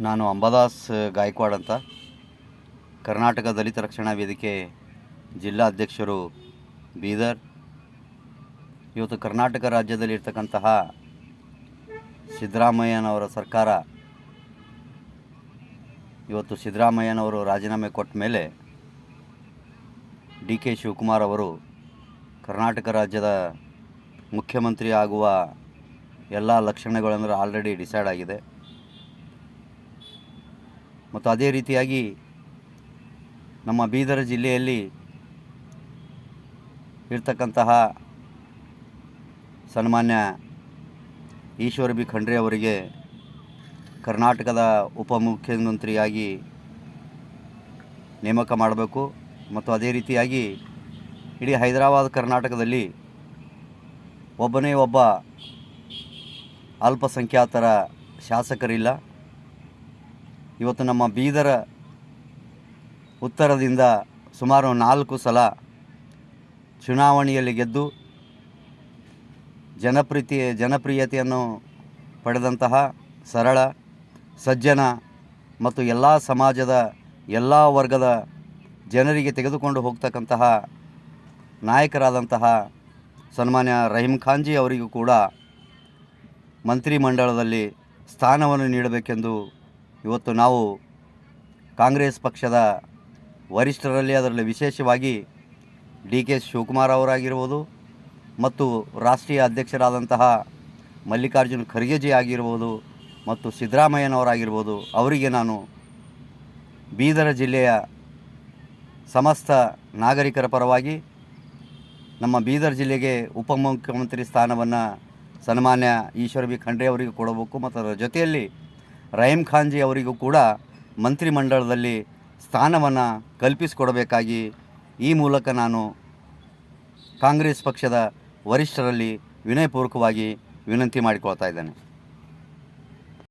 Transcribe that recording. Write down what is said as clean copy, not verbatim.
ನಾನು ಅಂಬಾದಾಸ್ ಗಾಯಕ್ವಾಡ್ ಅಂತ, ಕರ್ನಾಟಕ ದಲಿತ ರಕ್ಷಣಾ ವೇದಿಕೆ ಜಿಲ್ಲಾ ಅಧ್ಯಕ್ಷರು, ಬೀದರ್. ಇವತ್ತು ಕರ್ನಾಟಕ ರಾಜ್ಯದಲ್ಲಿ ಇರ್ತಕ್ಕಂತಹ ಸಿದ್ದರಾಮಯ್ಯನವರ ಸರ್ಕಾರ ಇವತ್ತು ಸಿದ್ದರಾಮಯ್ಯನವರು ರಾಜೀನಾಮೆ ಕೊಟ್ಟ ಮೇಲೆ ಡಿ ಕೆ ಶಿವಕುಮಾರ್ ಅವರು ಕರ್ನಾಟಕ ರಾಜ್ಯದ ಮುಖ್ಯಮಂತ್ರಿ ಆಗುವ ಎಲ್ಲ ಲಕ್ಷಣಗಳಂದ್ರೆ ಆಲ್ರೆಡಿ ಡಿಸೈಡ್ ಆಗಿದೆ. ಮತ್ತು ಅದೇ ರೀತಿಯಾಗಿ ನಮ್ಮ ಬೀದರ್ ಜಿಲ್ಲೆಯಲ್ಲಿ ಇರ್ತಕ್ಕಂತಹ ಸನ್ಮಾನ್ಯ ಈಶ್ವರ್ ಬಿ ಖಂಡ್ರೆ ಅವರಿಗೆ ಕರ್ನಾಟಕದ ಉಪಮುಖ್ಯಮಂತ್ರಿಯಾಗಿ ನೇಮಕ ಮಾಡಬೇಕು. ಮತ್ತು ಅದೇ ರೀತಿಯಾಗಿ ಇಡೀ ಹೈದರಾಬಾದ್ ಕರ್ನಾಟಕದಲ್ಲಿ ಒಬ್ಬನೇ ಒಬ್ಬ ಅಲ್ಪಸಂಖ್ಯಾತರ ಶಾಸಕರಿಲ್ಲ. ಇವತ್ತು ನಮ್ಮ ಬೀದರ ಉತ್ತರದಿಂದ ಸುಮಾರು 4 ಸಲ ಚುನಾವಣೆಯಲ್ಲಿ ಗೆದ್ದು ಜನಪ್ರಿಯತೆಯನ್ನು ಪಡೆದಂತಹ ಸರಳ, ಸಜ್ಜನ ಮತ್ತು ಎಲ್ಲ ಸಮಾಜದ ಎಲ್ಲ ವರ್ಗದ ಜನರಿಗೆ ತೆಗೆದುಕೊಂಡು ಹೋಗ್ತಕ್ಕಂತಹ ನಾಯಕರಾದಂತಹ ಸನ್ಮಾನ್ಯ ರಹೀಮ್ ಖಾನ್ಜಿ ಅವರಿಗೂ ಕೂಡ ಮಂತ್ರಿಮಂಡಲದಲ್ಲಿ ಸ್ಥಾನವನ್ನು ನೀಡಬೇಕೆಂದು ಇವತ್ತು ನಾವು ಕಾಂಗ್ರೆಸ್ ಪಕ್ಷದ ವರಿಷ್ಠರಲ್ಲಿ, ಅದರಲ್ಲಿ ವಿಶೇಷವಾಗಿ ಡಿ ಕೆ ಶಿವಕುಮಾರ್ ಅವರಾಗಿರ್ಬೋದು ಮತ್ತು ರಾಷ್ಟ್ರೀಯ ಅಧ್ಯಕ್ಷರಾದಂತಹ ಮಲ್ಲಿಕಾರ್ಜುನ್ ಖರ್ಗೆಜಿ ಆಗಿರ್ಬೋದು ಮತ್ತು ಸಿದ್ದರಾಮಯ್ಯನವರಾಗಿರ್ಬೋದು, ಅವರಿಗೆ ನಾನು ಬೀದರ ಜಿಲ್ಲೆಯ ಸಮಸ್ತ ನಾಗರಿಕರ ಪರವಾಗಿ ನಮ್ಮ ಬೀದರ್ ಜಿಲ್ಲೆಗೆ ಉಪಮುಖ್ಯಮಂತ್ರಿ ಸ್ಥಾನವನ್ನು ಸನ್ಮಾನ್ಯ ಈಶ್ವರ್ ಬಿ ಖಂಡ್ರೆ ಅವರಿಗೆ ಕೊಡಬೇಕು ಮತ್ತು ಅದರ ಜೊತೆಯಲ್ಲಿ ರಹೀಮ್ ಖಾನ್ಜಿ ಅವರಿಗೂ ಕೂಡ ಮಂತ್ರಿಮಂಡಲದಲ್ಲಿ ಸ್ಥಾನವನ್ನು ಕಲ್ಪಿಸಿಕೊಡಬೇಕಾಗಿ ಈ ಮೂಲಕ ನಾನು ಕಾಂಗ್ರೆಸ್ ಪಕ್ಷದ ವರಿಷ್ಠರಲ್ಲಿ ವಿನಯಪೂರ್ವಕವಾಗಿ ವಿನಂತಿ ಮಾಡಿಕೊಳ್ತಾ ಇದ್ದೇನೆ.